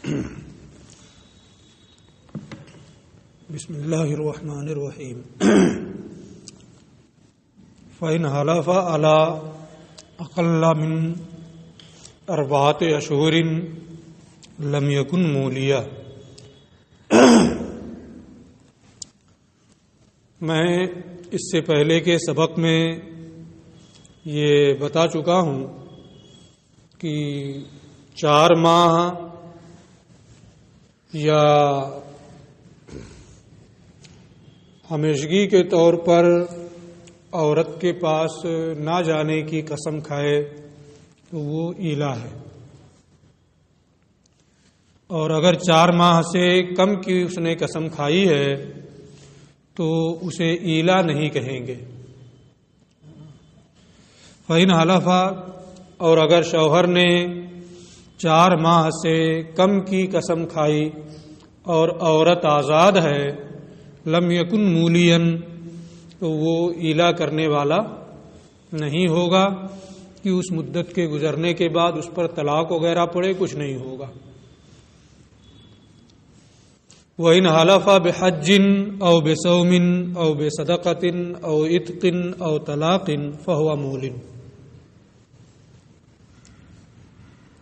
بسم اللہ الرحمن الرحیم فإن حلف على أقل من 4 أشهر لم يكن مولیا۔ میں اس سے پہلے کے سبق میں یہ بتا چکا ہوں کہ 4 ماہ یا ہمیشگی کے طور پر عورت کے پاس نہ جانے کی قسم کھائے تو وہ ایلا ہے، اور اگر 4 ماہ سے کم کی اس نے قسم کھائی ہے تو اسے ایلا نہیں کہیں گے۔ فَإِنْ حَلَفَ، اور اگر شوہر نے 4 ماہ سے کم کی قسم کھائی اور عورت آزاد ہے، لم یکن مولین، تو وہ ایلا کرنے والا نہیں ہوگا کہ اس مدت کے گزرنے کے بعد اس پر طلاق وغیرہ پڑے، کچھ نہیں ہوگا۔ وَإِنْ حَلَفَ بِحَجٍّ أَوْ بِصَوْمٍ أَوْ بِصَدَقَةٍ أَوْ عِتْقٍ أَوْ طَلَاقٍ فَهُوَ مُولٍ۔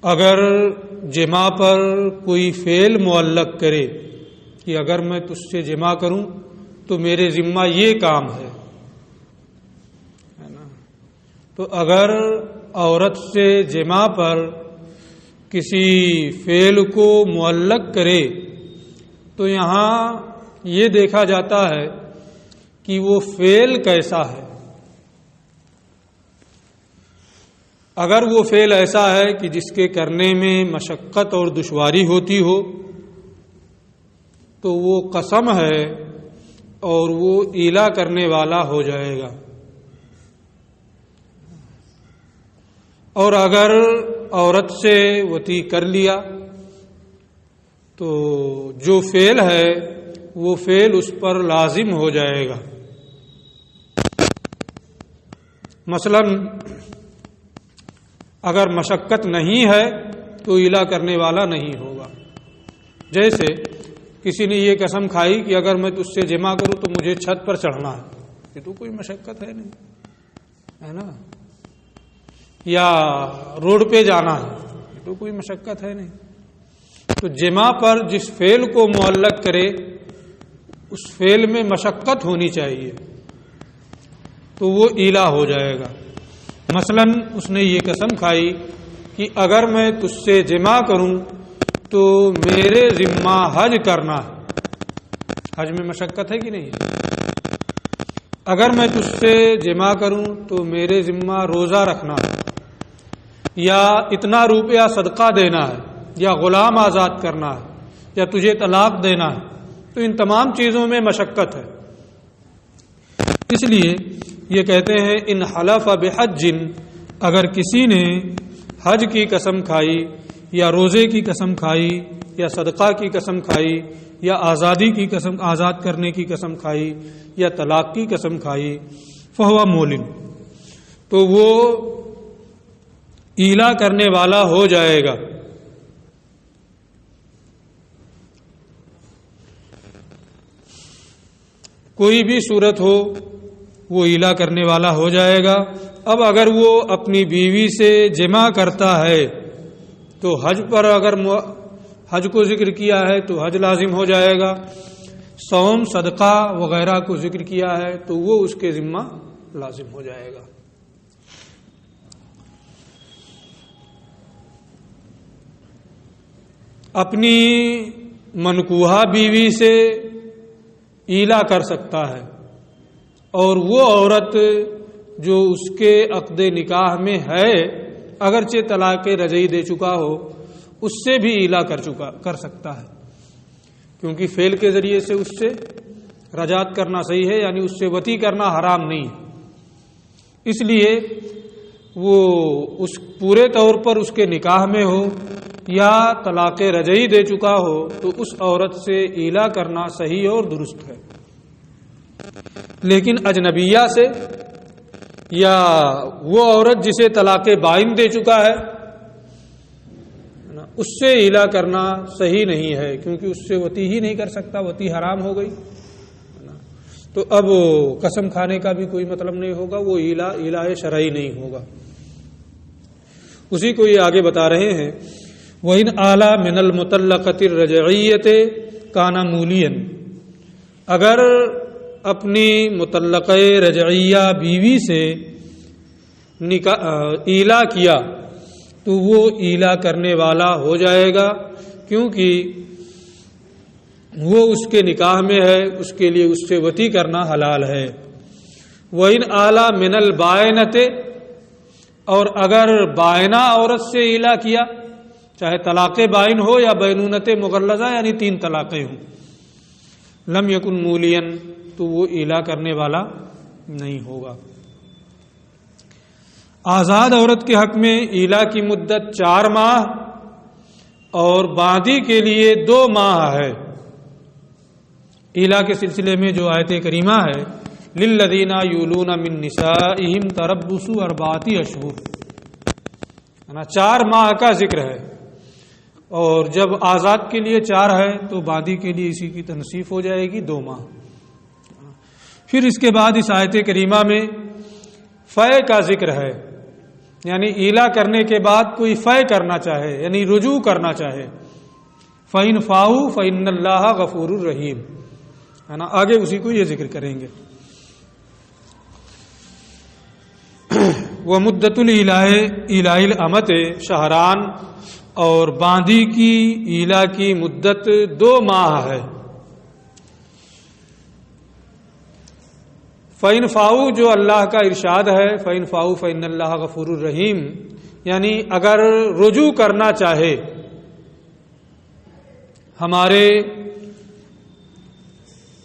اگر جماع پر کوئی فعل معلق کرے کہ اگر میں تجھ سے جماع کروں تو میرے ذمہ یہ کام ہے نا، تو اگر عورت سے جماع پر کسی فعل کو معلق کرے تو یہاں یہ دیکھا جاتا ہے کہ وہ فعل کیسا ہے۔ اگر وہ فعل ایسا ہے کہ جس کے کرنے میں مشقت اور دشواری ہوتی ہو تو وہ قسم ہے اور وہ ایلا کرنے والا ہو جائے گا، اور اگر عورت سے وطی کر لیا تو جو فعل ہے وہ فعل اس پر لازم ہو جائے گا۔ مثلا اگر مشقت نہیں ہے تو ایلا کرنے والا نہیں ہوگا۔ جیسے کسی نے یہ قسم کھائی کہ اگر میں تجھ سے جماع کروں تو مجھے چھت پر چڑھنا ہے، یہ تو کوئی مشقت ہے نہیں، ہے نا، یا روڈ پہ جانا ہے، یہ تو کوئی مشقت ہے نہیں۔ تو جماع پر جس فعل کو معلق کرے اس فعل میں مشقت ہونی چاہیے تو وہ ایلا ہو جائے گا۔ مثلا اس نے یہ قسم کھائی کہ اگر میں تجھ سے جماع کروں تو میرے ذمہ حج کرنا ہے، حج میں مشقت ہے کہ نہیں؟ اگر میں تجھ سے جماع کروں تو میرے ذمہ روزہ رکھنا ہے، یا اتنا روپیہ صدقہ دینا ہے، یا غلام آزاد کرنا ہے، یا تجھے طلاق دینا ہے، تو ان تمام چیزوں میں مشقت ہے۔ اس لیے یہ کہتے ہیں ان حلف بحج، اگر کسی نے حج کی قسم کھائی یا روزے کی قسم کھائی یا صدقہ کی قسم کھائی یا آزادی کی قسم، آزاد کرنے کی قسم کھائی یا طلاق کی قسم کھائی، فہو مولن، تو وہ ایلا کرنے والا ہو جائے گا۔ کوئی بھی صورت ہو وہ ایلا کرنے والا ہو جائے گا۔ اب اگر وہ اپنی بیوی سے جماع کرتا ہے تو حج پر اگر حج کو ذکر کیا ہے تو حج لازم ہو جائے گا، صوم صدقہ وغیرہ کو ذکر کیا ہے تو وہ اس کے ذمہ لازم ہو جائے گا۔ اپنی منکوحہ بیوی سے ایلا کر سکتا ہے، اور وہ عورت جو اس کے عقد نکاح میں ہے اگرچہ طلاق رجعی دے چکا ہو اس سے بھی ایلا کر سکتا ہے، کیونکہ فعل کے ذریعے سے اس سے رجعت کرنا صحیح ہے، یعنی اس سے وطی کرنا حرام نہیں ہے۔ اس لیے وہ اس پورے طور پر اس کے نکاح میں ہو یا طلاق رجعی دے چکا ہو تو اس عورت سے ایلا کرنا صحیح اور درست ہے۔ لیکن اجنبیہ سے یا وہ عورت جسے طلاق بائن دے چکا ہے اس سے ایلا کرنا صحیح نہیں ہے، کیونکہ اس سے وتی ہی نہیں کر سکتا، وتی حرام ہو گئی، تو اب قسم کھانے کا بھی کوئی مطلب نہیں ہوگا، وہ ایلا شرعی نہیں ہوگا۔ اسی کو یہ آگے بتا رہے ہیں، وَإِنْ آلَا مِنَ الْمُطَلَّقَةِ الرَّجْعِيَّةِ كَانَ مُولِيًا، اگر اپنی مطلقہ رجعیہ بیوی سے ایلا کیا تو وہ ایلا کرنے والا ہو جائے گا، کیونکہ وہ اس کے نکاح میں ہے، اس کے لیے اس سے وتی کرنا حلال ہے۔ وَإِنْ آلَا مِنَ الْبَائِنَةِ، اور اگر بائنہ عورت سے ایلا کیا، چاہے طلاق بائن ہو یا بینونت مغلظہ یعنی 3 طلاقیں ہوں، لم یکن مولین، تو وہ ایلا کرنے والا نہیں ہوگا۔ آزاد عورت کے حق میں ایلا کی مدت 4 ماہ اور باندی کے لیے 2 ماہ ہے۔ ایلا کے سلسلے میں جو آیت کریمہ ہے، للذین یولون من نسائہم تربص 4 اشہر، 4 ماہ کا ذکر ہے، اور جب آزاد کے لیے 4 ہے تو باندی کے لیے اسی کی تنصیف ہو جائے گی 2 ماہ۔ پھر اس کے بعد اس آیت کریمہ میں فے کا ذکر ہے، یعنی ایلا کرنے کے بعد کوئی فے کرنا چاہے یعنی رجوع کرنا چاہے، فَإِنْ فَاؤُوا فَإِنَّ اللَّهَ غَفُورٌ رَحِيمٌ، ہے نا، آگے اسی کو یہ ذکر کریں گے۔ وَمُدَّةُ الْإِيلَاءِ الْأَمَةِ شہران، اور باندی کی ایلا کی مدت 2 ماہ ہے۔ فَإِنْ فَاؤُوا جو اللہ کا ارشاد ہے، فَإِنْ فَاؤُوا فَإِنَّ اللَّهَ غَفُورٌ رَحِيمٌ، یعنی اگر رجوع کرنا چاہے، ہمارے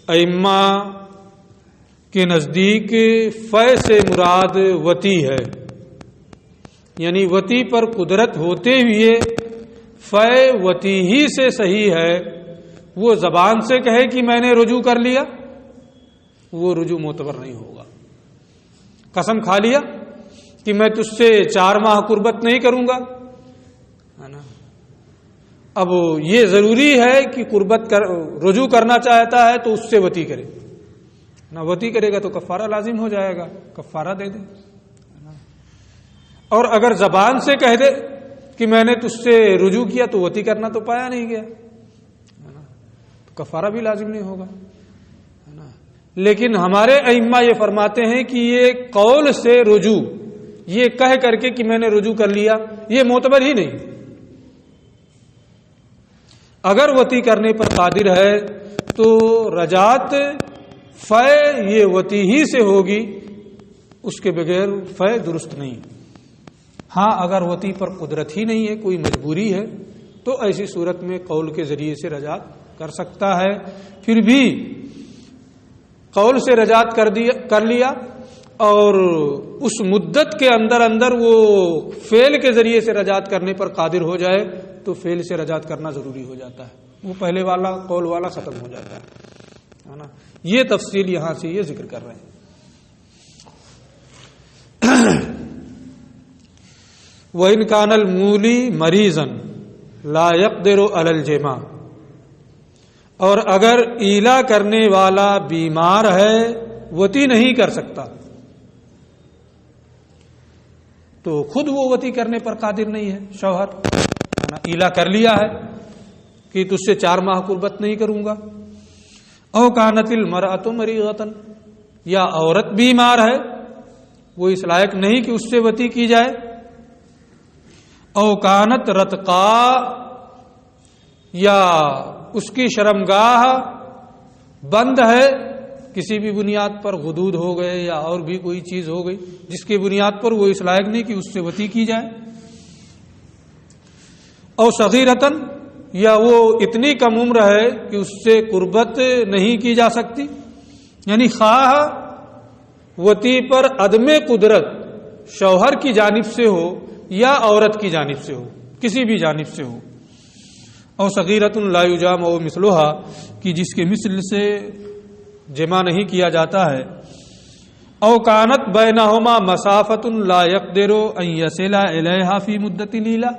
ائمہ کے نزدیک فے سے مراد وتی ہے، یعنی وتی پر قدرت ہوتے ہوئے فے وتی ہی سے صحیح ہے، وہ زبان سے کہے کہ میں نے رجوع کر لیا، وہ رجوع معتبر نہیں ہوگا۔ قسم کھا لیا کہ میں تجھ سے 4 ماہ قربت نہیں کروں گا، ہے نا، اب یہ ضروری ہے کہ رجوع کرنا چاہتا ہے تو اس سے وتی کرے، نہ وتی کرے گا تو کفارہ لازم ہو جائے گا، کفارہ دے دے۔ اور اگر زبان سے کہہ دے کہ میں نے تجھ سے رجوع کیا تو وتی کرنا تو پایا نہیں گیا، تو کفارہ بھی لازم نہیں ہوگا۔ لیکن ہمارے ائمہ یہ فرماتے ہیں کہ یہ قول سے رجوع، یہ کہہ کر کے کہ میں نے رجوع کر لیا، یہ معتبر ہی نہیں۔ اگر وتی کرنے پر قادر ہے تو رجعت فے یہ وتی ہی سے ہوگی، اس کے بغیر فے درست نہیں۔ ہاں اگر وتی پر قدرت ہی نہیں ہے، کوئی مجبوری ہے، تو ایسی صورت میں قول کے ذریعے سے رجعت کر سکتا ہے۔ پھر بھی قول سے رجعت کر لیا اور اس مدت کے اندر وہ فعل کے ذریعے سے رجعت کرنے پر قادر ہو جائے تو فعل سے رجعت کرنا ضروری ہو جاتا ہے، وہ پہلے والا قول والا ختم ہو جاتا ہے نا۔ یہ تفصیل یہاں سے یہ ذکر کر رہے ہیں۔ وَإِنْ كَانَ الْمُولِي مَرِيضًا لَا يَقْدِرُ عَلَى الْجِمَاعِ، اور اگر ایلا کرنے والا بیمار ہے، وتی نہیں کر سکتا، تو خود وہ وتی کرنے پر قادر نہیں ہے شوہر، ایلا کر لیا ہے کہ تجھ سے 4 ماہ قربت نہیں کروں گا۔ او کانت المرأۃ مریضۃ، یا عورت بیمار ہے، وہ اس لائق نہیں کہ اس سے وتی کی جائے۔ او کانت رتقا، یا اس کی شرمگاہ بند ہے، کسی بھی بنیاد پر غدود ہو گئے یا اور بھی کوئی چیز ہو گئی جس کی بنیاد پر وہ اس لائق نہیں کہ اس سے وتی کی جائے۔ او صغیرتن، یا وہ اتنی کم عمر ہے کہ اس سے قربت نہیں کی جا سکتی، یعنی خواہ وتی پر عدم قدرت شوہر کی جانب سے ہو یا عورت کی جانب سے ہو، کسی بھی جانب سے ہو۔ او صغیرۃ لا یجامع مثلھا، کہ جس کے مثل سے جمع نہیں کیا جاتا ہے۔ او کانت بینہما مسافۃ لا یقدر ان یصل الیہا فی مدۃ لیلہ،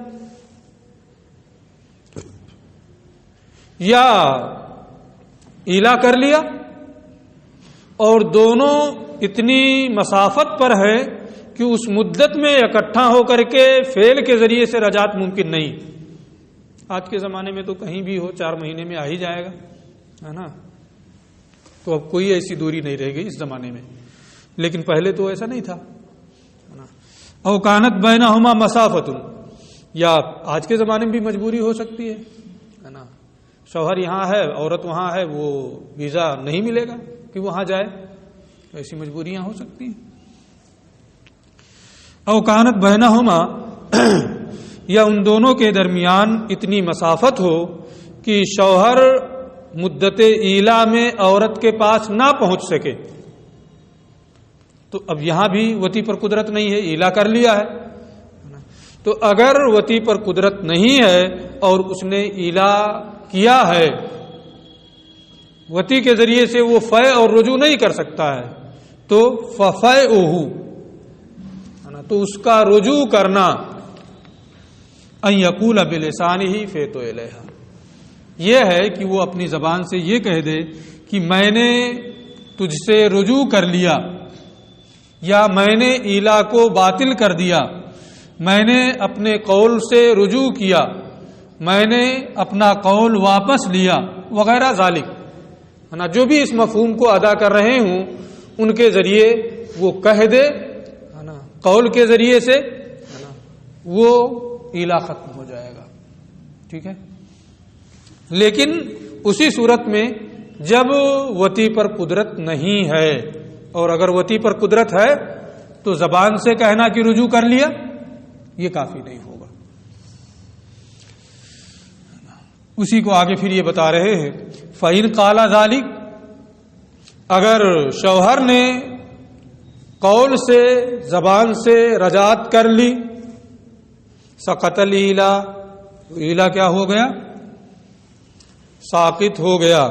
یا ایلا کر لیا اور دونوں اتنی مسافت پر ہے کہ اس مدت میں اکٹھا ہو کر کے فعل کے ذریعے سے رجعت ممکن نہیں. آج کے زمانے میں تو کہیں بھی ہو 4 مہینے میں آ ہی جائے گا, ہے نا. تو اب کوئی ایسی دوری نہیں رہ گئی اس زمانے میں, لیکن پہلے تو ایسا نہیں تھا. او کانت بینہما مسافت, یا آج کے زمانے میں بھی مجبوری ہو سکتی ہے نا. شوہر یہاں ہے, عورت وہاں ہے, وہ ویزا نہیں ملے گا کہ وہاں جائے, ایسی مجبوریاں ہو سکتی ہیں. او کانت بینہما, یا ان دونوں کے درمیان اتنی مسافت ہو کہ شوہر مدت ایلا میں عورت کے پاس نہ پہنچ سکے. تو اب یہاں بھی وتی پر قدرت نہیں ہے, ایلا کر لیا ہے. تو اگر وتی پر قدرت نہیں ہے اور اس نے ایلا کیا ہے, وتی کے ذریعے سے وہ فے اور رجوع نہیں کر سکتا ہے, تو ففیعہ, تو اس کا رجوع کرنا ان یقول بلسانہ فیت الیہا, یہ ہے کہ وہ اپنی زبان سے یہ کہہ دے کہ میں نے تجھ سے رجوع کر لیا, یا میں نے ایلا کو باطل کر دیا, میں نے اپنے قول سے رجوع کیا, میں نے اپنا قول واپس لیا, وغیرہ ذالک, ہے نا. جو بھی اس مفہوم کو ادا کر رہے ہوں ان کے ذریعے وہ کہہ دے, ہے نا, قول کے ذریعے سے, ہے نا, وہ ایلا ختم ہو جائے گا. ٹھیک ہے. لیکن اسی صورت میں جب وتی پر قدرت نہیں ہے, اور اگر وتی پر قدرت ہے تو زبان سے کہنا کہ رجوع کر لیا یہ کافی نہیں ہوگا. اسی کو آگے پھر یہ بتا رہے ہیں, فَإِنْ قَالَ ذَلِكَ, اگر شوہر نے قول سے زبان سے رجعت کر لی, سقط الایلا, ایلا کیا ہو گیا, ساقط ہو گیا.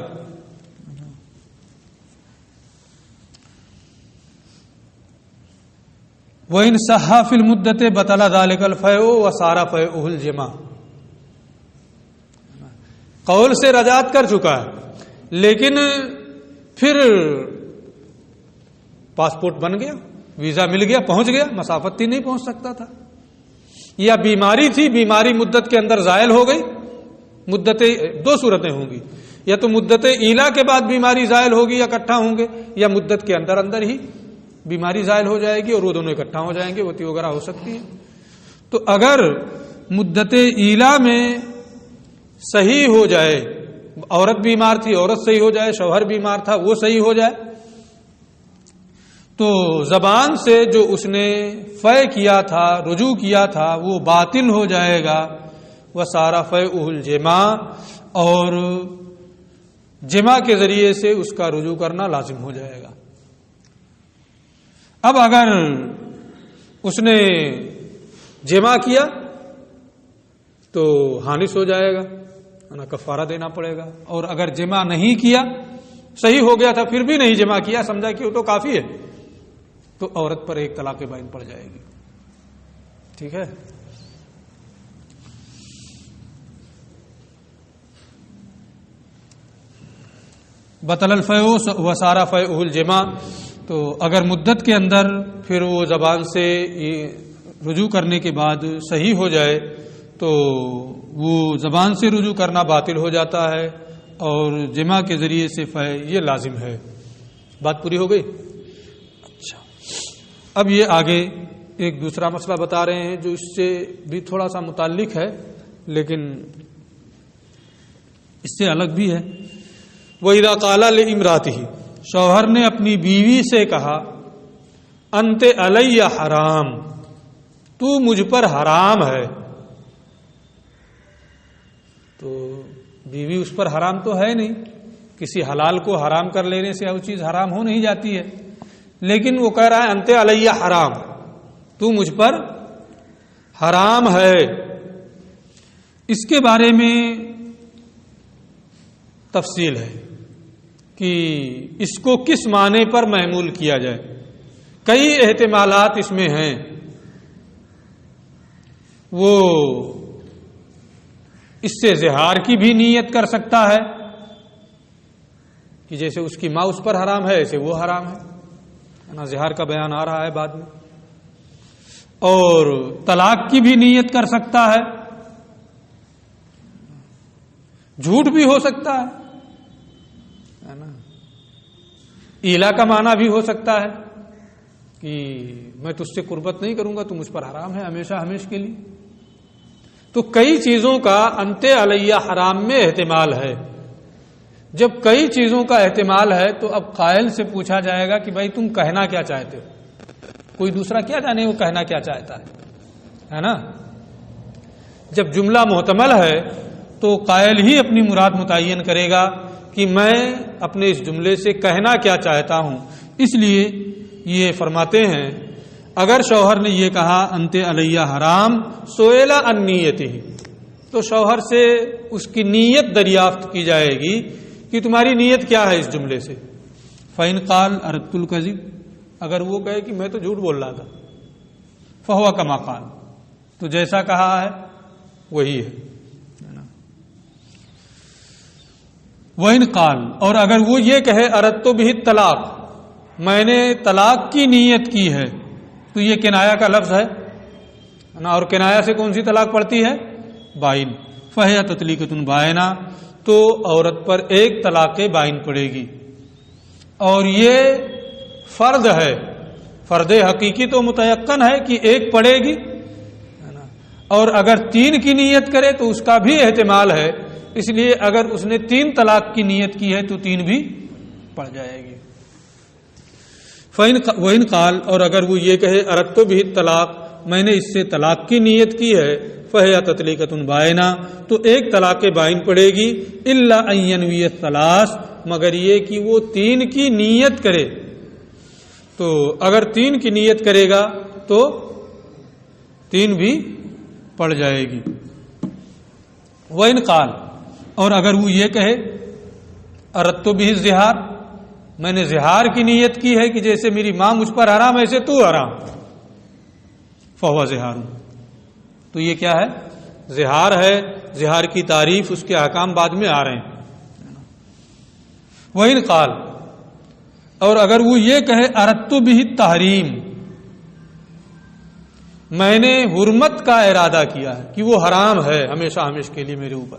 وَإِنْ صَحَّ فِي الْمُدَّةِ بَطَلَ ذَلِكَ الْفَيْءُ وَصَارَ فَيْءُهُ الْجِمَاعُ, قول سے رجعت کر چکا ہے لیکن پھر پاسپورٹ بن گیا, ویزا مل گیا, پہنچ گیا, مسافت تھی نہیں پہنچ سکتا تھا, یا بیماری تھی, بیماری مدت کے اندر زائل ہو گئی. مدتیں دو صورتیں ہوں گی, یا تو مدت ایلا کے بعد بیماری زائل ہوگی یا اکٹھا ہوں گے, یا مدت کے اندر اندر ہی بیماری زائل ہو جائے گی اور وہ دونوں اکٹھا ہو جائیں گے, وتی وغیرہ ہو سکتی ہے. تو اگر مدت ایلا میں صحیح ہو جائے, عورت بیمار تھی عورت صحیح ہو جائے, شوہر بیمار تھا وہ صحیح ہو جائے, تو زبان سے جو اس نے فے کیا تھا, رجوع کیا تھا, وہ باطل ہو جائے گا. وَصَارَ فَيْءُهُ الْجِمَاعُ, اور جمع کے ذریعے سے اس کا رجوع کرنا لازم ہو جائے گا. اب اگر اس نے جمع کیا تو حانث ہو جائے گا, کفارہ دینا پڑے گا. اور اگر جمع نہیں کیا, صحیح ہو گیا تھا پھر بھی نہیں جمع کیا, سمجھا کہ وہ تو کافی ہے, تو عورت پر ایک طلاق بائن پڑ جائے گی. ٹھیک ہے. بطل الفیء وصار فیء الجماع, تو اگر مدت کے اندر پھر وہ زبان سے رجوع کرنے کے بعد صحیح ہو جائے تو وہ زبان سے رجوع کرنا باطل ہو جاتا ہے, اور جمع کے ذریعے سے فے یہ لازم ہے. بات پوری ہو گئی. اچھا, اب یہ آگے ایک دوسرا مسئلہ بتا رہے ہیں جو اس سے بھی تھوڑا سا متعلق ہے لیکن اس سے الگ بھی ہے. وَإِذَا قَالَ لِامْرَأَتِهِ, شوہر نے اپنی بیوی سے کہا, انت علی حرام, تو مجھ پر حرام ہے. تو بیوی اس پر حرام تو ہے نہیں, کسی حلال کو حرام کر لینے سے وہ چیز حرام ہو نہیں جاتی ہے, لیکن وہ کہہ رہا ہے انت علی حرام, تو مجھ پر حرام ہے. اس کے بارے میں تفصیل ہے کہ اس کو کس معنی پر محمول کیا جائے. کئی احتمالات اس میں ہیں. وہ اس سے زہار کی بھی نیت کر سکتا ہے کہ جیسے اس کی ماں اس پر حرام ہے ایسے وہ حرام ہے نا، زہار کا بیان آ رہا ہے بعد میں. اور طلاق کی بھی نیت کر سکتا ہے، جھوٹ بھی ہو سکتا ہے نا، ایلا کا معنی بھی ہو سکتا ہے کہ میں تجھ سے قربت نہیں کروں گا، تو مجھ پر حرام ہے ہمیشہ ہمیشہ کے لیے. تو کئی چیزوں کا انت علیہ حرام میں احتمال ہے. جب کئی چیزوں کا احتمال ہے تو اب قائل سے پوچھا جائے گا کہ بھائی تم کہنا کیا چاہتے ہو. کوئی دوسرا کیا جانے وہ کہنا کیا چاہتا ہے نا. جب جملہ محتمل ہے تو قائل ہی اپنی مراد متعین کرے گا کہ میں اپنے اس جملے سے کہنا کیا چاہتا ہوں. اس لیے یہ فرماتے ہیں اگر شوہر نے یہ کہا انت علیہ حرام سئلا عن نیتہ، تو شوہر سے اس کی نیت دریافت کی جائے گی کہ تمہاری نیت کیا ہے اس جملے سے. فإن قال اردت الکذب، اگر وہ کہے کہ میں تو جھوٹ بول رہا تھا، فہو کما قال، تو جیسا کہا ہے وہی ہے. وإن قال، اور اگر وہ یہ کہے اردت بہ الطلاق، میں نے طلاق کی نیت کی ہے، تو یہ کنایا کا لفظ ہے نا، اور کنایا سے کون سی طلاق پڑتی ہے؟ بائن. فہی تطلیقۃ بائنہ، تو عورت پر ایک طلاق بائن پڑے گی. اور یہ فرد ہے، فرد حقیقی تو متیقن ہے کہ ایک پڑے گی، اور اگر 3 کی نیت کرے تو اس کا بھی احتمال ہے. اس لیے اگر اس نے 3 طلاق کی نیت کی ہے تو 3 بھی پڑ جائے گی. وإن قال، اور اگر وہ یہ کہے اردت بہ الطلاق، میں نے اس سے طلاق کی نیت کی ہے، فہی تطلیقۃ بائنہ، تو ایک طلاق بائن پڑے گی. الا ان ینوی الثلاث، مگر یہ کہ وہ 3 کی نیت کرے. تو اگر 3 کی نیت کرے گا تو 3 بھی پڑ جائے گی. وإن قال، اور اگر وہ یہ کہے اردت بہ الظہار، میں نے زہار کی نیت کی ہے کہ جیسے میری ماں مجھ پر حرام ایسے تو حرام، فہو زہار، تو یہ کیا ہے؟ زہار ہے. زہار کی تعریف اس کے احکام بعد میں آ رہے ہیں. وإن قال، اور اگر وہ یہ کہے اردت بہ التحریم، میں نے حرمت کا ارادہ کیا ہے کہ وہ حرام ہے ہمیشہ ہمیشہ کے لیے میرے اوپر.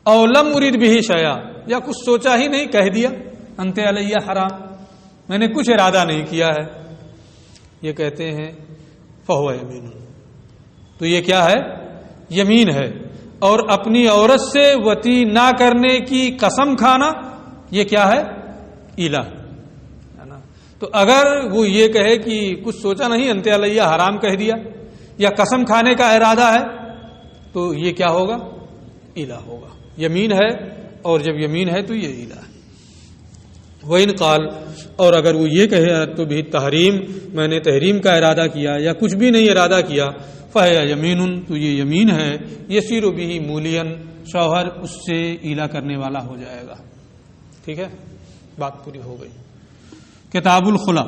او لم ارید بہ شیئا، یا کچھ سوچا ہی نہیں کہہ دیا انت علیہ حرام، میں نے کچھ ارادہ نہیں کیا ہے، یہ کہتے ہیں فہو یمین، تو یہ کیا ہے؟ یمین ہے. اور اپنی عورت سے وطی نہ کرنے کی قسم کھانا، یہ کیا ہے؟ ایلا. تو اگر وہ یہ کہے کہ کچھ سوچا نہیں انت علیہ حرام کہہ دیا، یا قسم کھانے کا ارادہ ہے، تو یہ کیا ہوگا؟ ایلا ہوگا. یمین ہے، اور جب یمین ہے تو یہ ایلا ہے. وإن قال، اور اگر وہ یہ کہے اردت بہ التحریم، میں نے تحریم کا ارادہ کیا یا کچھ بھی نہیں ارادہ کیا، فہی یمین، تو یہ یمین ہے. یسیر بہ مولیا، شوہر اس سے ایلا کرنے والا ہو جائے گا. ٹھیک ہے، بات پوری ہو گئی. کتاب الخلا،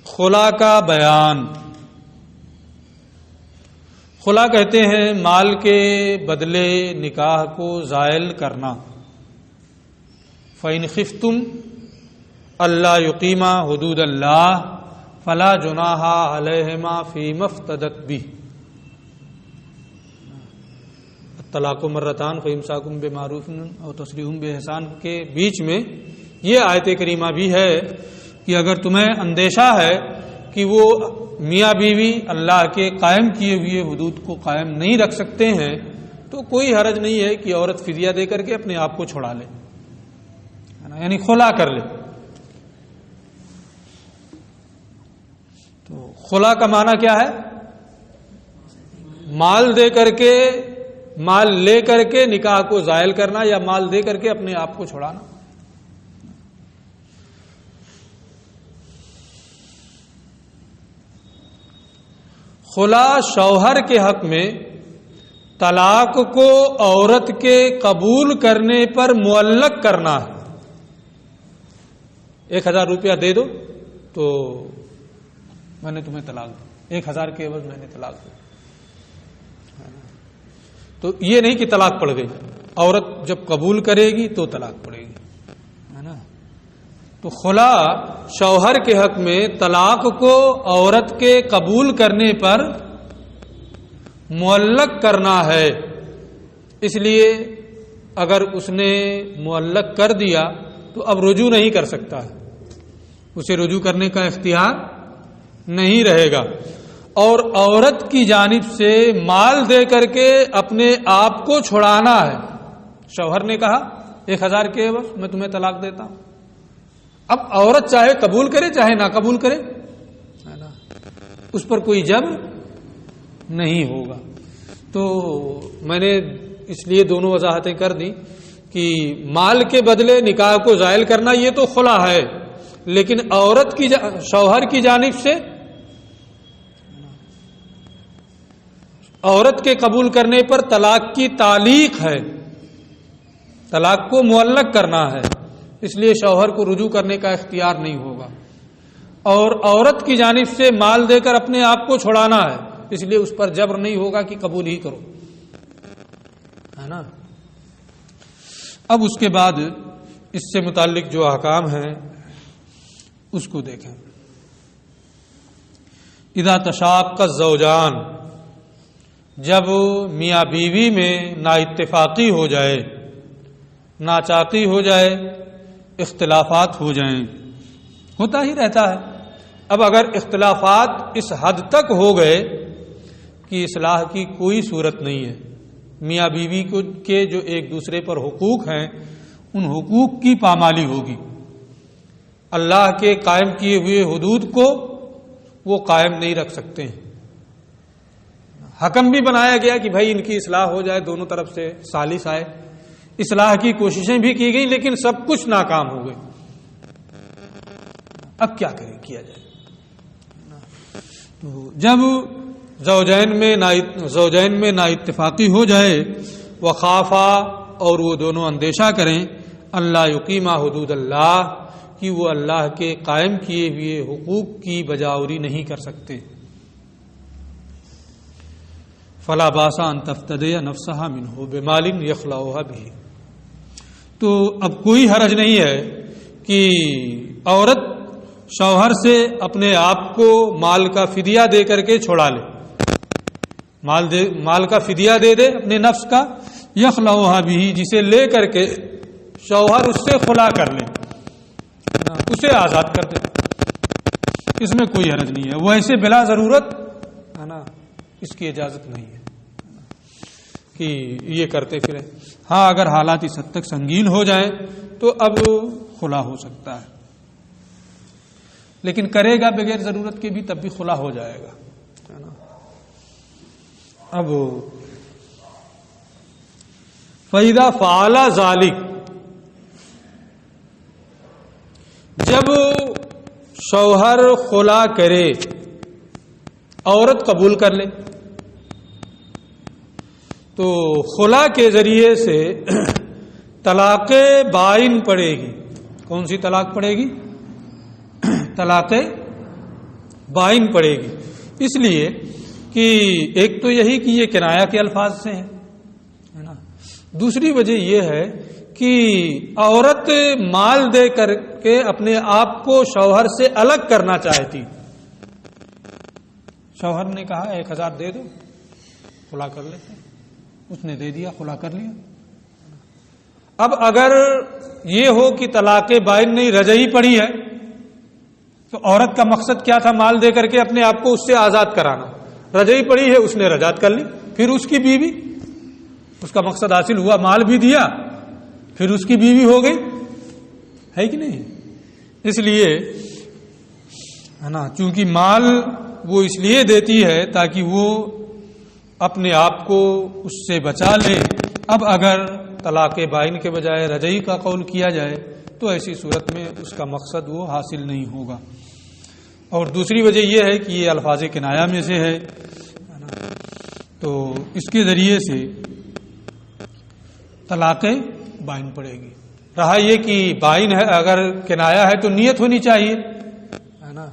خلا کا بیان. خلا کہتے ہیں مال کے بدلے نکاح کو زائل کرنا. فإن خفتم اللہ یقیما حدود اللہ فلا جناح علیہما فیما افتدت بہ. الطلاق مرتان فإمساک بمعروف اور تسریح بإحسان کے بیچ میں یہ آیت کریمہ بھی ہے کہ اگر تمہیں اندیشہ ہے کہ وہ میاں بیوی اللہ کے قائم کیے ہوئے حدود کو قائم نہیں رکھ سکتے ہیں، تو کوئی حرج نہیں ہے کہ عورت فدیہ دے کر کے اپنے آپ کو چھڑا لے، یعنی خلا کر لے. تو خلا کا معنی کیا ہے؟ مال دے کر کے، مال لے کر کے نکاح کو زائل کرنا، یا مال دے کر کے اپنے آپ کو چھڑانا. خلا شوہر کے حق میں طلاق کو عورت کے قبول کرنے پر معلق کرنا ہے. 1000 روپیہ دے دو تو میں نے تمہیں طلاق دی، 1000 کے عوض میں نے طلاق دی. تو یہ نہیں کہ طلاق پڑ گئی، عورت جب قبول کرے گی تو طلاق پڑے گی، ہے نا. تو خلا شوہر کے حق میں طلاق کو عورت کے قبول کرنے پر معلق کرنا ہے. اس لیے اگر اس نے معلق کر دیا تو اب رجوع نہیں کر سکتا ہے، اسے رجوع کرنے کا اختیار نہیں رہے گا. اور عورت کی جانب سے مال دے کر کے اپنے آپ کو چھڑانا ہے. شوہر نے کہا 1000 کے بس میں تمہیں طلاق دیتا ہوں. اب عورت چاہے قبول کرے چاہے نہ قبول کرے، ہے نا، اس پر کوئی جبر نہیں ہوگا. تو میں نے اس لیے دونوں وضاحتیں کر دی کہ مال کے بدلے نکاح کو زائل کرنا یہ تو خلا ہے، لیکن عورت کی شوہر کی جانب سے عورت کے قبول کرنے پر طلاق کی تعلیق ہے، طلاق کو معلق کرنا ہے. اس لیے شوہر کو رجوع کرنے کا اختیار نہیں ہوگا. اور عورت کی جانب سے مال دے کر اپنے آپ کو چھڑانا ہے، اس لیے اس پر جبر نہیں ہوگا کہ قبول ہی کرو، ہے نا. اب اس کے بعد اس سے متعلق جو احکام ہیں اس کو دیکھیں. اذا تشاق الزوجان، جب میاں بیوی میں نا اتفاقی ہو جائے، ناچاقی ہو جائے، اختلافات ہو جائیں، ہوتا ہی رہتا ہے. اب اگر اختلافات اس حد تک ہو گئے کہ اصلاح کی کوئی صورت نہیں ہے، میاں بیوی کے جو ایک دوسرے پر حقوق ہیں ان حقوق کی پامالی ہوگی، اللہ کے قائم کیے ہوئے حدود کو وہ قائم نہیں رکھ سکتے ہیں. حکم بھی بنایا گیا کہ بھائی ان کی اصلاح ہو جائے، دونوں طرف سے ثالث آئے، اصلاح کی کوششیں بھی کی گئیں لیکن سب کچھ ناکام ہو گئے. اب کیا کریں، کیا جائے؟ تو جب زوجین میں نا اتفاقی ہو جائے، وخافا، اور وہ دونوں اندیشہ کریں، اللہ یقیما حدود اللہ، کہ وہ اللہ کے قائم کیے ہوئے حقوق کی بجاوری نہیں کر سکتے، فلا باس ان تفتدی نفسها منه بمال یخلعها به. تو اب کوئی حرج نہیں ہے کہ عورت شوہر سے اپنے آپ کو مال کا فدیہ دے کر کے چھڑا لے، مال کا فدیہ دے دے اپنے نفس کا، یخلعها به، جسے لے کر کے شوہر اس سے خلا کر لے، اسے آزاد کر دے. اس میں کوئی حرج نہیں ہے، وہ ایسے بلا ضرورت، ہے نا، اس کی اجازت نہیں ہے کہ یہ کرتے پھرے. ہاں اگر حالات اس حد تک سنگین ہو جائیں تو اب خلا ہو سکتا ہے، لیکن کرے گا بغیر ضرورت کے بھی تب بھی خلا ہو جائے گا، ہے نا. اب فَإِذَا فَعَلَ ذَلِكَ، جب شوہر خلا کرے، عورت قبول کر لے، تو خلا کے ذریعے سے طلاق بائن پڑے گی. کون سی طلاق پڑے گی؟ طلاق بائن پڑے گی. اس لیے کہ ایک تو یہی کہ یہ کنایہ کے الفاظ سے ہے نا. دوسری وجہ یہ ہے کہ عورت مال دے کر کے اپنے آپ کو شوہر سے الگ کرنا چاہتی. شوہر نے کہا 1000 دے دو، خلا کر لیتے، اس نے دے دیا، خلا کر لیا. اب اگر یہ ہو کہ طلاق بائن نہیں رجعی پڑی ہے تو عورت کا مقصد کیا تھا؟ مال دے کر کے اپنے آپ کو اس سے آزاد کرانا. رجعی پڑی ہے، اس نے رجعت کر لی، پھر اس کی بیوی، اس کا مقصد حاصل ہوا، مال بھی دیا، پھر اس کی بیوی ہو گئی، ہے کہ نہیں؟ اس لیے ہے نا، چونکہ مال وہ اس لیے دیتی ہے تاکہ وہ اپنے آپ کو اس سے بچا لے. اب اگر طلاق بائن کے بجائے رجعی کا قول کیا جائے تو ایسی صورت میں اس کا مقصد وہ حاصل نہیں ہوگا. اور دوسری وجہ یہ ہے کہ یہ الفاظ کنایہ میں سے ہے، تو اس کے ذریعے سے طلاق بائن پڑے گی. رہا یہ کہ بائن ہے، اگر کنایہ ہے تو نیت ہونی چاہیے، ہے نا،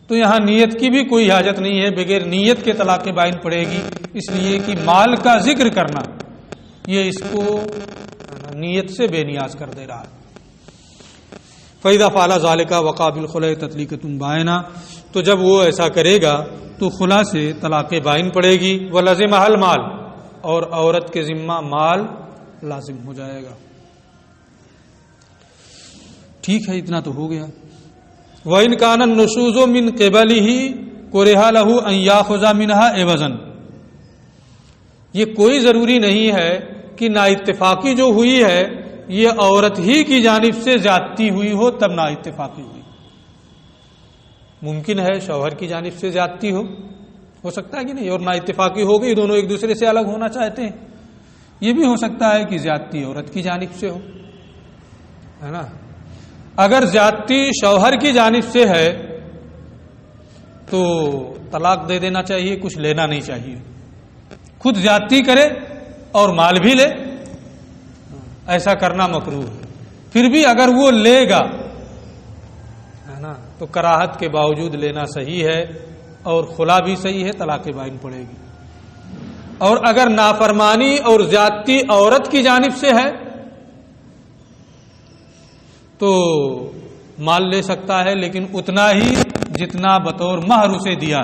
تو یہاں نیت کی بھی کوئی حاجت نہیں ہے، بغیر نیت کے طلاق بائن پڑے گی. اس لیے کہ مال کا ذکر کرنا یہ اس کو نیت سے بے نیاز کر دے رہا ہے. فَإِذَا فَعَلَ ذَلِكَ وَقَعَ بِالْخُلَعِ تَطْلِيقَةٌ بَائِنَةٌ تو جب وہ ایسا کرے گا تو خلا سے طلاق بائن پڑے گی. وَلَزِمَهَا الْمَالُ اور عورت کے ذمہ مال لازم ہو جائے گا. ٹھیک ہے، اتنا تو ہو گیا. وَإِنْ كَانَ النُّشُوزُ مِنْ قِبَلِهِ كُرِهَ لَهُ أَنْ يَأْخُذَ مِنْهَا عِوَضًا. یہ کوئی ضروری نہیں ہے کہ نا اتفاقی جو ہوئی ہے یہ عورت ہی کی جانب سے زیادتی ہوئی ہو تب نا اتفاقی ہوئی. ممکن ہے شوہر کی جانب سے زیادتی ہو سکتا ہے کہ نہیں، اور نا اتفاقی ہو گئی، دونوں ایک دوسرے سے الگ ہونا چاہتے ہیں. یہ بھی ہو سکتا ہے کہ زیادتی عورت کی جانب سے ہو، ہے نا. اگر زیادتی شوہر کی جانب سے ہے تو طلاق دے دینا چاہیے، کچھ لینا نہیں چاہیے. خود زیادتی کرے اور مال بھی لے، ایسا کرنا مکروہ ہے. پھر بھی اگر وہ لے گا، ہے نا، تو کراہت کے باوجود لینا صحیح ہے اور خلا بھی صحیح ہے، طلاق بائن پڑے گی. اور اگر نافرمانی اور زیادتی عورت کی جانب سے ہے تو مال لے سکتا ہے، لیکن اتنا ہی جتنا بطور مہر اسے دیا،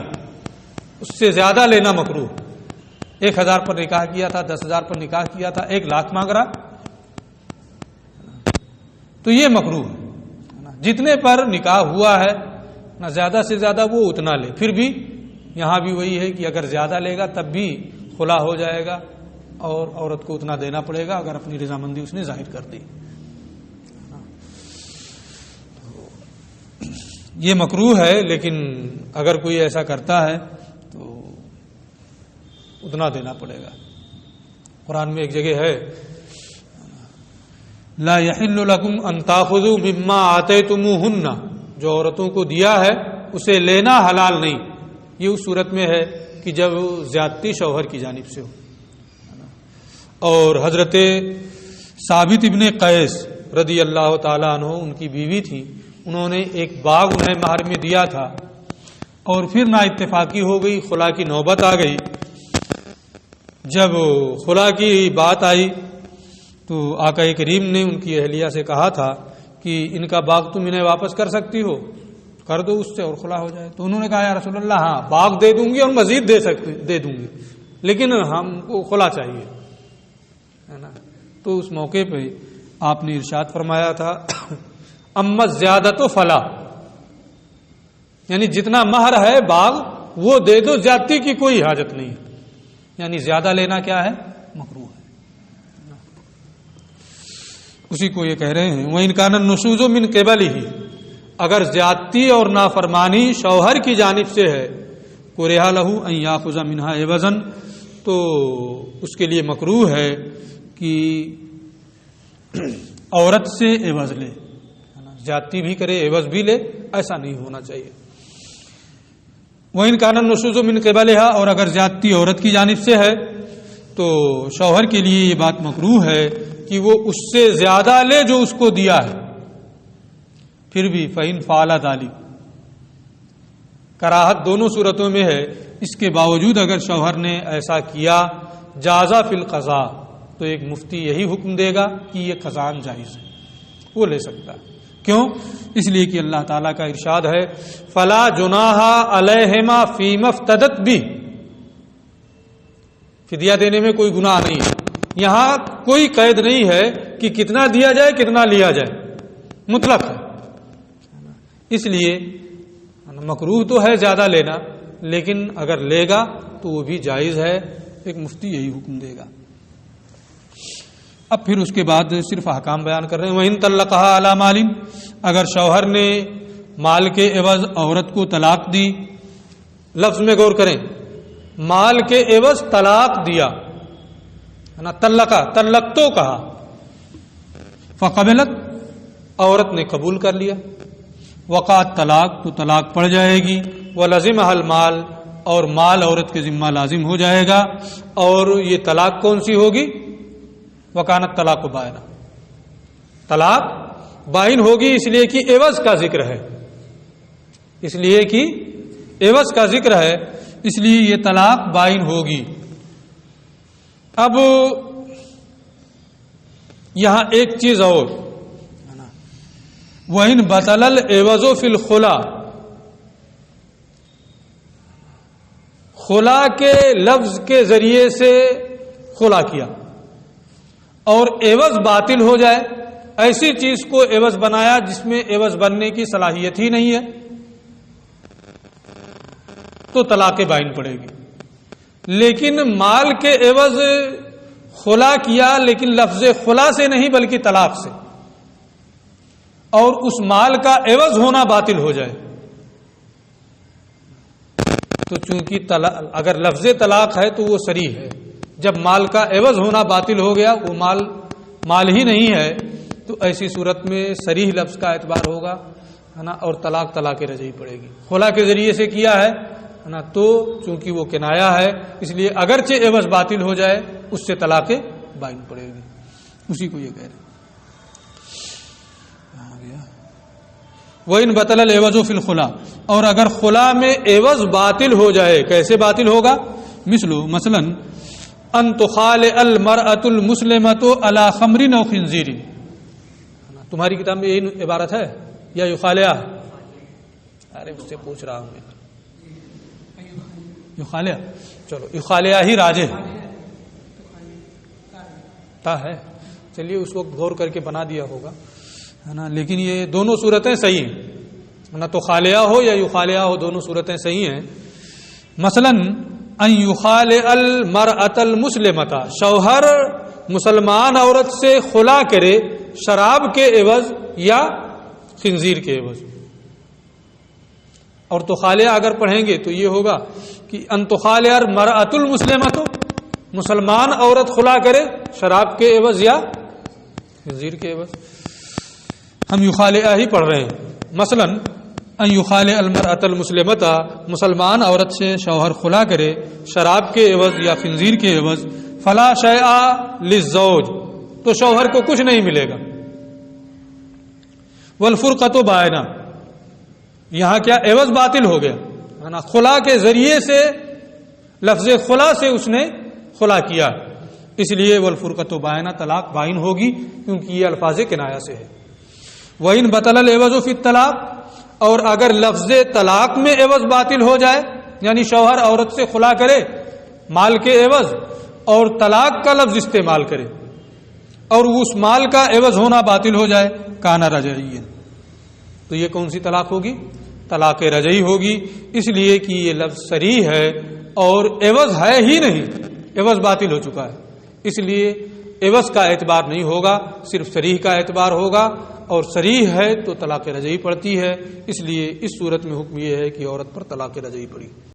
اس سے زیادہ لینا مکروہ. 1000 پر نکاح کیا تھا، 10,000 پر نکاح کیا تھا، 1 لاکھ مانگ رہا تو یہ مکروہ ہے. جتنے پر نکاح ہوا ہے نہ زیادہ سے زیادہ وہ اتنا لے. پھر بھی یہاں بھی وہی ہے کہ اگر زیادہ لے گا تب بھی خلا ہو جائے گا اور عورت کو اتنا دینا پڑے گا اگر اپنی رضامندی اس نے ظاہر کر دی. یہ مکروہ ہے، لیکن اگر کوئی ایسا کرتا ہے تو اتنا دینا پڑے گا. قرآن میں ایک جگہ ہے لا يحل لكم ان تاخذوا مما آتيتموهن، جو عورتوں کو دیا ہے اسے لینا حلال نہیں. یہ اس صورت میں ہے کہ جب زیادتی شوہر کی جانب سے ہو. اور حضرت ثابت ابن قیس رضی اللہ تعالیٰ عنہ ان کی بیوی تھی، انہوں نے ایک باغ انہیں مہر میں دیا تھا اور پھر نا اتفاقی ہو گئی، خلا کی نوبت آ گئی. جب خلا کی بات آئی تو آقا کریم نے ان کی اہلیہ سے کہا تھا کہ ان کا باغ تم انہیں واپس کر سکتی ہو، کر دو اس سے اور خلا ہو جائے. تو انہوں نے کہا یا رسول اللہ ہاں باغ دے دوں گی اور مزید دے دوں گی، لیکن ہم کو خلا چاہیے، ہے نا. تو اس موقع پہ آپ نے ارشاد فرمایا تھا اما زیادت و فلا، یعنی جتنا مہر ہے باغ وہ دے دو، زیادتی کی کوئی حاجت نہیں. یعنی زیادہ لینا کیا ہے؟ مکروہ ہے. اسی کو یہ کہہ رہے ہیں وَإِنْ كَانَ النُّشُوزُ مِنْ قِبَلِهِ، اگر زیادتی اور نافرمانی شوہر کی جانب سے ہے، كُرِهَ لَهُ أَنْ يَأْخُذَ مِنْهَا عِوَضًا، تو اس کے لیے مکروہ ہے کہ عورت سے عوض لے، زیادتی بھی کرے عوض بھی لے، ایسا نہیں ہونا چاہیے. وَإِنْ كَانَ النُّشُوزُ مِنْ قِبَلِهَا، اور اگر زیادتی عورت کی جانب سے ہے تو شوہر کے لیے یہ بات مکروہ ہے کہ وہ اس سے زیادہ لے جو اس کو دیا ہے. پھر بھی فَإِنْ فَعَلَ ذَلِكَ، کراہت دونوں صورتوں میں ہے. اس کے باوجود اگر شوہر نے ایسا کیا جازا فی القضاء، تو ایک مفتی یہی حکم دے گا کہ یہ قضاءً جائز ہے، وہ لے سکتا ہے. کیوں؟ اس لیے کہ اللہ تعالیٰ کا ارشاد ہے فلا جناح علیہما فیما افتدت بھی، فدیہ دینے میں کوئی گناہ نہیں ہے. یہاں کوئی قید نہیں ہے کہ کتنا دیا جائے کتنا لیا جائے، مطلق ہے. اس لیے مکروہ تو ہے زیادہ لینا، لیکن اگر لے گا تو وہ بھی جائز ہے. ایک مفتی یہی حکم دے گا. اب پھر اس کے بعد صرف احکام بیان کر رہے ہیں. وَإِن طَلَّقَهَا عَلَى مَالٍ، اگر شوہر نے مال کے عوض عورت کو طلاق دی. لفظ میں غور کریں، مال کے عوض طلاق دیا ہے نا. طلقہ طلق تو کہا، فقبلت عورت نے قبول کر لیا، وقعت طلاق تو طلاق پڑ جائے گی. وَلَزِمَهَا الْمَالُ، اور مال عورت کے ذمہ لازم ہو جائے گا. اور یہ طلاق کون سی ہوگی؟ وکانت طلاق بائنہ، طلاق بائن ہوگی، اس لیے کہ عوض کا ذکر ہے، اس لیے کہ عوض کا ذکر ہے، اس لیے یہ طلاق بائن ہوگی. اب یہاں ایک چیز اور، وَإِن بَطَلَ الْعِوَضُ فِي الْخُلَا، خلا کے لفظ کے ذریعے سے خلا کیا اور عوض باطل ہو جائے، ایسی چیز کو عوض بنایا جس میں عوض بننے کی صلاحیت ہی نہیں ہے، تو طلاق بائن پڑے گی۔ لیکن مال کے عوض خلا کیا، لیکن لفظ خلا سے نہیں بلکہ طلاق سے، اور اس مال کا عوض ہونا باطل ہو جائے، تو چونکہ اگر لفظ طلاق ہے تو وہ صریح ہے، جب مال کا عوض ہونا باطل ہو گیا، وہ مال ہی نہیں ہے، تو ایسی صورت میں صریح لفظ کا اعتبار ہوگا، ہے نا، اور طلاق رجعی پڑے گی۔ خلا کے ذریعے سے کیا ہے نا، تو چونکہ وہ کنایا ہے، اس لیے اگرچہ عوض باطل ہو جائے اس سے طلاق بائن پڑے گی۔ اسی کو یہ کہہ رہے ہیں۔ وَإِن بَطَلَ الْعِوَضُ فِي الْخُلَا، اور اگر خلا میں عوض باطل ہو جائے، کیسے باطل ہوگا؟ مثلا ان تخالع المرأة المسلمة على خمر او خنزیر، تمہاری کتاب میں یہی عبارت ہے یا یخالع؟ ارے اس سے پوچھ رہا ہوں میں، یخالع، چلو یخالع ہی راجح ہے، چلیے اس وقت غور کر کے بنا دیا ہوگا، ہے نا، لیکن یہ دونوں صورتیں صحیح ہیں، نہ تو خالعہ ہو یا یخالعہ ہو، دونوں صورتیں صحیح ہیں۔ مثلا ان یخالع المرأة المسلمة، شوہر مسلمان عورت سے خلا کرے شراب کے عوض یا خنزیر کے عوض، اور تو خالعہ اگر پڑھیں گے تو یہ ہوگا کہ ان تخالع المرأة المسلمة، مسلمان عورت خلا کرے شراب کے عوض یا خنزیر کے عوض، ہم یخالعہ ہی پڑھ رہے ہیں۔ مثلا ان یخالع المرأة المسلمة، مسلمان عورت سے شوہر خلا کرے شراب کے عوض یا خنزیر کے عوض، فلا شیء للزوج، تو شوہر کو کچھ نہیں ملے گا، والفرقۃ بائنہ، یہاں کیا عوض باطل ہو گیا، ہے نا، خلا کے ذریعے سے لفظ خلا سے اس نے خلا کیا، اس لیے والفرقۃ بائنہ، طلاق بائن ہوگی، کیونکہ یہ الفاظ کنایہ سے ہے۔ وَإِن بَطَلَ الْعِوَضُ فِي الطَّلَاقِ، اور اگر لفظ طلاق میں عوض باطل ہو جائے، یعنی شوہر عورت سے خلا کرے مال کے عوض اور طلاق کا لفظ استعمال کرے اور اس مال کا عوض ہونا باطل ہو جائے، کان رجعی، تو یہ کون سی طلاق ہوگی؟ طلاق رجعی ہوگی، اس لیے کہ یہ لفظ صریح ہے اور عوض ہے ہی نہیں، عوض باطل ہو چکا ہے، اس لیے عوض کا اعتبار نہیں ہوگا، صرف صریح کا اعتبار ہوگا، اور صریح ہے تو طلاق رجعی پڑتی ہے، اس لیے اس صورت میں حکم یہ ہے کہ عورت پر طلاق رجعی پڑی۔